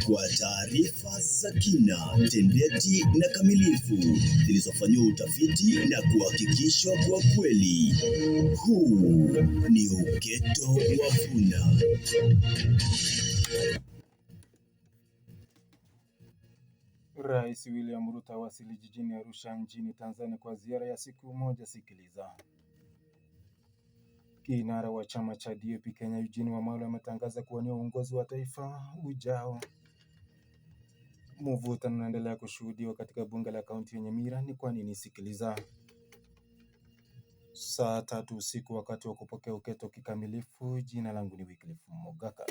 Kwa taarifa za kina, tendeti na kamilifu zilizofanyiwa utafiti na kuhakikishwa kwa kweli. Huu ni Uketo wa Vuna. Rais William Ruto awasili jijini Arusha nchini Tanzania kwa ziara ya siku moja. Sikiliza. Kinara wa chama cha DAP Kenya Eugene Wamalwa ametangaza kuwania uongozi wa taifa ujao. Mvutano unaendelea kushuhudiwa katika bunge la kaunti ya Nyamira. Ni kwa nini? Sikiliza. Saa 3 usiku wakati wa kupokea uketo kikamilifu. Jina langu ni Wycliffe Mogaka.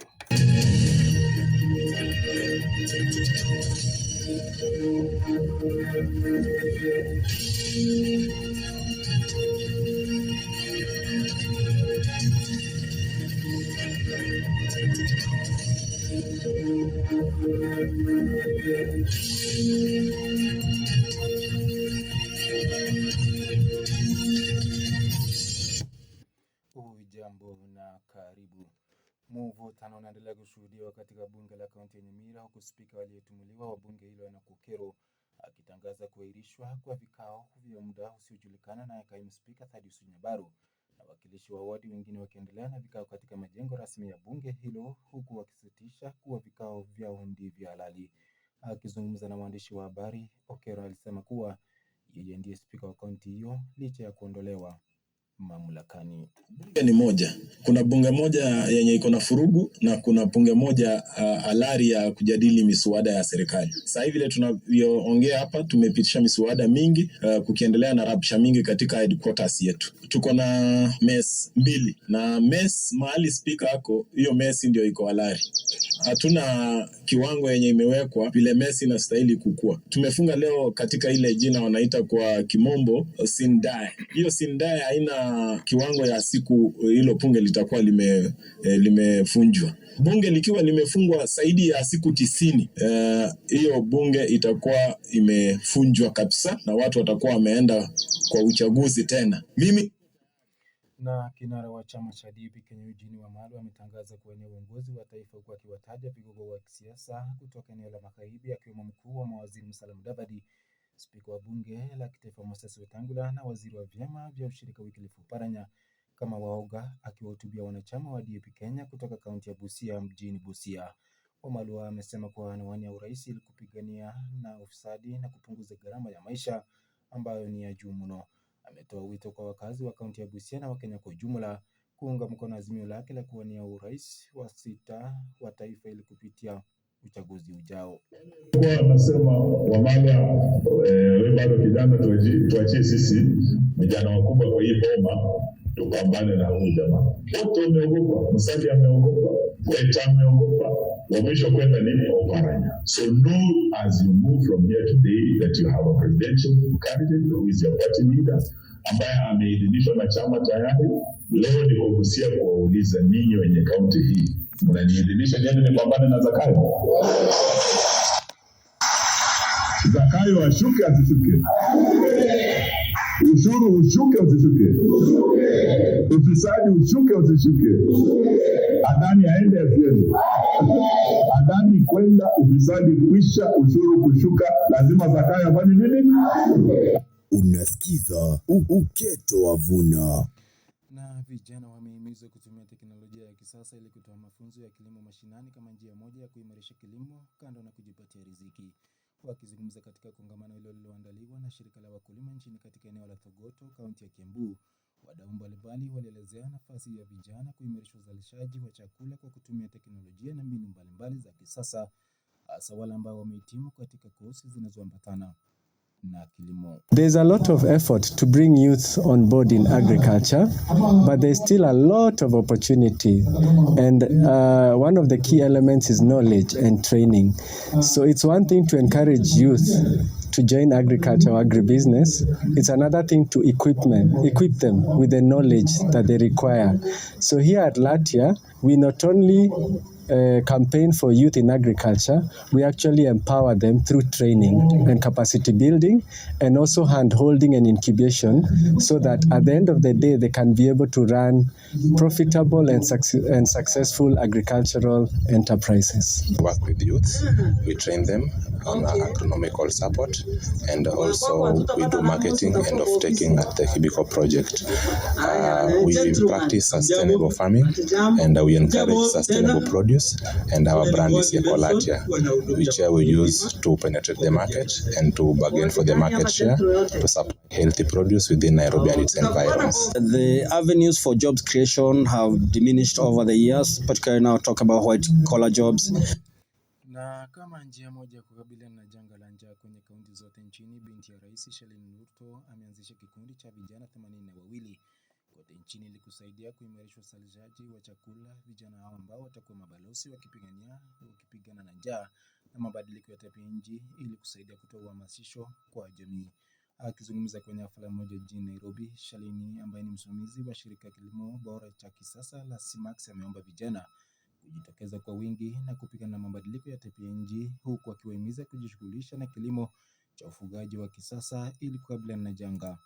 Jambo na karibu. Mvutano unaendelea kushuhudiwa katika bunge la kaunti ya Nyamira, huku spika aliyetumuliwa wa bunge hilo na Kukero akitangaza kuahirishwa kwa vikao vya muda usiojulikana na kaimu spika Thaddeus Nyabaru na wakilishi wa wadi wengine wakiendelea na vikao katika majengo rasmi ya bunge hilo, huku wakisitisha kuwa vikao vyao ndivyo halali. Akizungumza na waandishi wa habari, Kukero alisema kuwa yeye ndiye spika wa kaunti hiyo licha ya kuondolewa mamlakani. Bunge ni moja. Kuna bunge moja yenye iko na furugu na kuna bunge moja halali ya kujadili miswada ya serikali. Sasa hivi vile tunavyoongea hapa tumepitisha miswada mingi, kukiendelea na rabsha mingi katika headquarters yetu. Tuko na mess 2 na mess mahali speaker yako, hiyo mess ndio iko halali. Hatuna kiwango yenye imewekwa vile mess inastahili kukua. Tumefunga leo katika ile jina wanaita kwa kimombo sindae. Hiyo sindae haina kiwango ya siku hilo bunge litakuwa limefunjwa. Bunge likiwa limefungwa zaidi ya siku 90, hiyo bunge itakuwa imefunjwa kabisa na watu watakuwa wameenda kwa uchaguzi tena. Na kinara wa chama cha DAP Kenya Eugene Wamalwa ametangaza kuwania uongozi wa taifa, huku akiwataja vigogo wa kisiasa kutoka eneo la magharibi akiwemo mkuu wa mawaziri Musalia Mudavadi, spika wa bunge la kitaifa Moses Wetangula na waziri wa vyama vya ushirika Wycliffe Oparanya kama waoga, akiwahutubia wanachama wa DAP Kenya kutoka kaunti ya Busia mjini Busia. Wamalwa amesema kuwa anawania urais ili kupigania na ufisadi na kupunguza gharama ya maisha ambayo ni ya juu mno. Ametoa wito kwa wakazi wa kaunti ya Busia na Wakenya kwa jumla kuunga mkono azimio lake la kuwania urais wa 6 wa taifa ili kupitia uchaguzi ujao. Kwa nasema Wamalwa, wewe bado kijana, tuachie sisi vijana wakubwa kwa hii boma tupambane na huyu jamaa. Wote wameogopa, Musalia ameogopa, Weta ameogopa, wa mwisho kwenda ni Oparanya. So know as you move from here today that you have a presidential candidate who is your party leader ambaye ameidhinishwa na chama tayari. Leo niko Busia kuwauliza ninyi wenye kaunti hii, mnaniidhinisha niende nipambane na Zakayo? Zakayo ashuke asishuke? Ushuru ushuke usishuke? Ufisadi ushuke usishuke? Adani aende asiende? Adani kwenda, ufisadi kwisha, ushuru kushuka, lazima Zakayo afanye nini? Unasikiza Uketo wa Vuna. Na vijana wamehimizwa kutumia teknolojia ya kisasa ili kutoa mafunzo ya kilimo mashinani kama njia moja ya kuimarisha kilimo kando na kujipatia riziki. Wakizungumza katika kongamano hilo lililoandaliwa na shirika la wakulima nchini katika eneo la Thogoto, kaunti ya Kiambu, wadau mbalimbali walielezea nafasi ya vijana kuimarisha uzalishaji wa chakula kwa kutumia teknolojia na mbinu mbalimbali za kisasa, hasa wale ambao wamehitimu katika kozi zinazoambatana na kilimo. There's a lot of effort to bring youth on board in agriculture, but there's still a lot of opportunity. And one of the key elements is knowledge and training. So it's one thing to encourage youth to join agriculture or agribusiness. It's another thing to equip them with the knowledge that they require. So here at Latia, we not only campaign for youth in agriculture, we actually empower them through training and capacity building, and also hand-holding and incubation, so that at the end of the day, they can be able to run profitable and successful agricultural enterprises. Work with youth, we train them on agronomical support, and also we do marketing and off-taking at the Hibiko project. We practice sustainable farming, and we encourage sustainable produce, and our brand is Ecolatia, which we use to penetrate the market and to bargain for the market share to supply healthy produce within Nairobi and its environs. The avenues for jobs creation have diminished over the years, particularly now talk about white-collar jobs. Na kama njia moja kukabiliana na janga la njaa kwenye kaunti zote nchini, binti ya Rais Shalini Ruto ameanzisha kikundi cha vijana 82 kote nchini ili kusaidia kuimarisha uzalishaji wa chakula. Vijana hao ambao watakuwa mabalozi wakipigana na njaa na mabadiliko ya tabianchi ili kusaidia kutoa uhamasisho kwa jamii. Akizungumza kwenye hafla moja jijini Nairobi, Shalini ambaye ni msimamizi wa shirika kilimo bora cha kisasa la Simax ameomba vijana kujitokeza kwa wingi na kupigana na mabadiliko ya tabianchi, huku akiwahimiza kujishughulisha na kilimo cha ufugaji wa kisasa ili kukabiliana na janga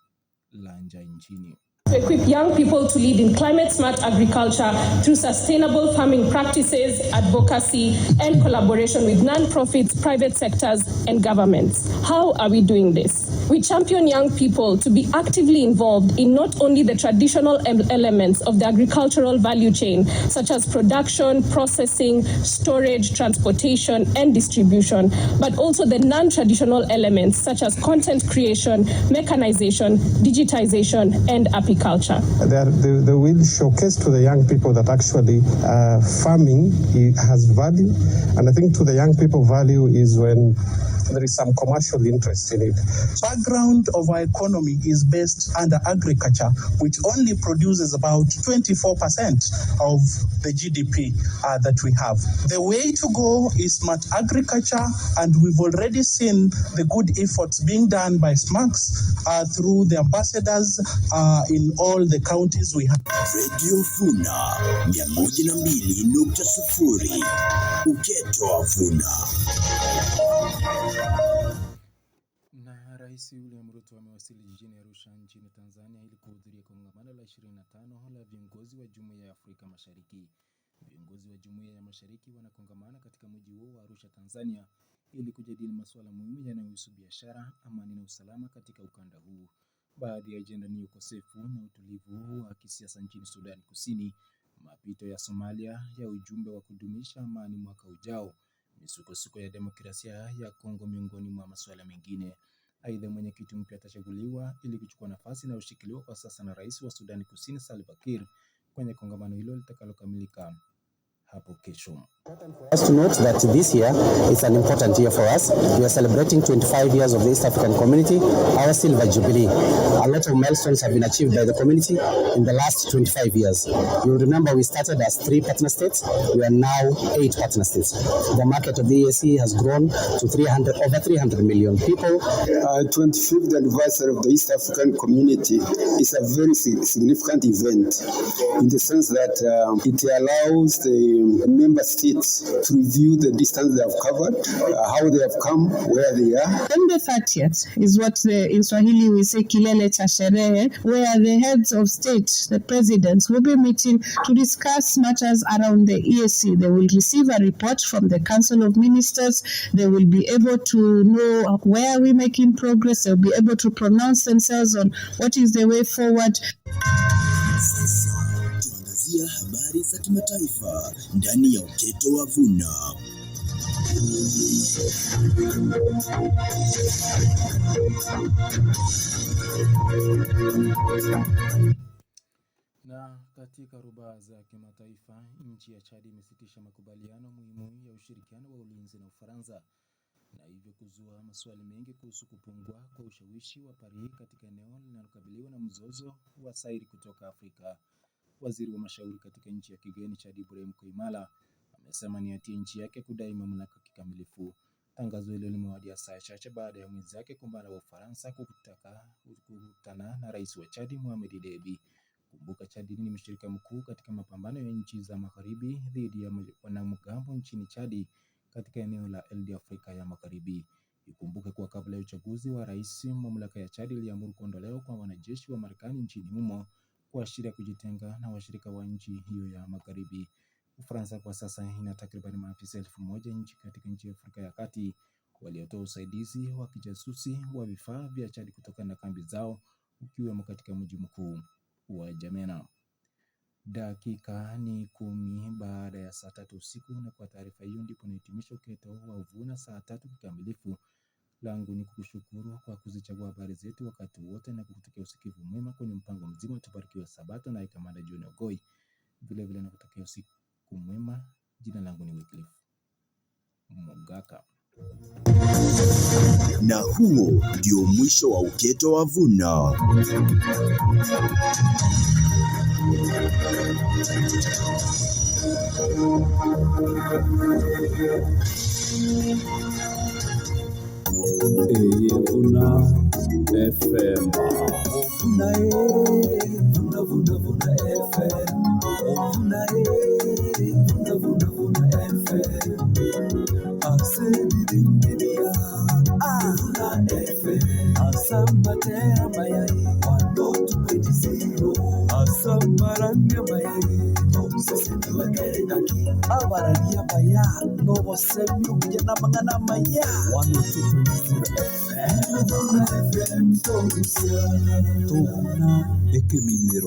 la njaa nchini. To equip young people to lead in climate-smart agriculture through sustainable farming practices, advocacy, and collaboration with non-profits, private sectors, and governments. How are we doing this? We champion young people to be actively involved in not only the traditional elements of the agricultural value chain, such as production, processing, storage, transportation, and distribution, but also the non-traditional elements, such as content creation, mechanization, digitization, and apiculture. They will showcase to the young people that actually farming has value, and I think to the young people value is when there is some commercial interest in it. Background of our economy is based under agriculture, which only produces about 24% of the GDP that we have. The way to go is smart agriculture, and we've already seen the good efforts being done by SMAX through the ambassadors in all the counties we have. Radio Vuna 102.0 Uketo wa Vuna. Na Rais William Ruto amewasili jijini Arusha nchini Tanzania ili kuhudhuria kongamano la 25 la viongozi wa Jumuiya ya Afrika Mashariki. Viongozi wa Jumuiya ya Mashariki wanakongamana katika mji huo wa Arusha, Tanzania, ili kujadili masuala muhimu yanayohusu biashara, amani na usalama katika ukanda huu. Baadhi ya ajenda ni ukosefu na utulivu wa kisiasa nchini Sudan Kusini, mapito ya Somalia ya ujumbe wa kudumisha amani mwaka ujao, misukosuko ya demokrasia ya Kongo, miongoni mwa masuala mengine. Aidha, mwenyekiti mpya atachaguliwa ili kuchukua nafasi inayoshikiliwa kwa sasa na Rais wa Sudan Kusini Salva Kiir kwenye kongamano hilo litakalokamilika hapo kesho. Just to note that this year is an important year for us. We are celebrating 25 years of the East African Community, our Silver Jubilee. A lot of milestones have been achieved by the community in the last 25 years. You will remember we started as 3 partner states. We are now 8 partner states. The market of the EAC has grown to over 300 million people. 25th anniversary of the East African Community is a very significant event in the sense that it allows the member states to review the distance they have covered, how they have come, where they are. Then the 30th is what in Swahili we say kilele cha sherehe, where the heads of state, the presidents, will be meeting to discuss matters around the EAC. They will receive a report from the Council of Ministers. They will be able to know where we're making progress. They'll be able to pronounce themselves on what is the way forward. Tuangazia habari za kimataifa ndani ya Uketo wa Vuna. Na katika rubaa za kimataifa, nchi ya Chad imesitisha makubaliano muhimu ya ushirikiano wa ulinzi na Ufaransa. na hivyo kuzua maswali mengi kuhusu kupungua kwa ushawishi wa Paris katika eneo linalokabiliwa na mzozo wa Sahel kutoka Afrika. Waziri wa mashauri katika nchi ya kigeni Chad Ibrahim Koimala amesema ni hatia nchi yake kudai mamlaka kikamilifu. Tangazo hilo limewadia saa chache baada ya mwenzake kumbana wa Ufaransa kukutana na rais wa Chad Mohamed Deby. Kumbuka Chad ni mshirika mkuu katika mapambano ya nchi za magharibi dhidi ya wanamgambo nchini Chad katika eneo la Afrika ya Magharibi. Ikumbuke kuwa kabla ya uchaguzi wa rais, mamlaka ya Chad iliamuru kuondolewa kwa wanajeshi wa Marekani nchini humo kuashiria kujitenga na washirika wa nchi hiyo ya Magharibi. Ufaransa kwa sasa ina takriban maafisa 1000 katika nchi ya Afrika ya Kati waliotoa usaidizi wa kijasusi wa vifaa vya Chad kutoka na kambi zao ukiwemo katika mji mkuu wa Jamena. Dakika ni 10 baada ya saa 3 usiku, na kwa taarifa hiyo ndipo nahitimisha uketo wa Uvuna saa 3 kikamilifu. Langu ni kukushukuru kwa kuzichagua habari zetu wakati wote na kukutakia usikivu mwema kwenye mpango mzima. Tubarikiwe Sabato na Kamanda John Ogoi. Vile vile nakutakia usiku mwema. Jina langu ni Wycliffe Mogaka. Na huo ndio mwisho wa uketo wa Vuna. Vuna FM. Vuna FM. Vuna FM. Asebibimbilia. Vuna FM. Asambatera mayai. 102.0. Asambaranga mayai. Sisi niwe keredaki. Abaralia maya. Novo semi ujana mangana maya. 102.0 FM. Vuna FM. Tuna ekeminero.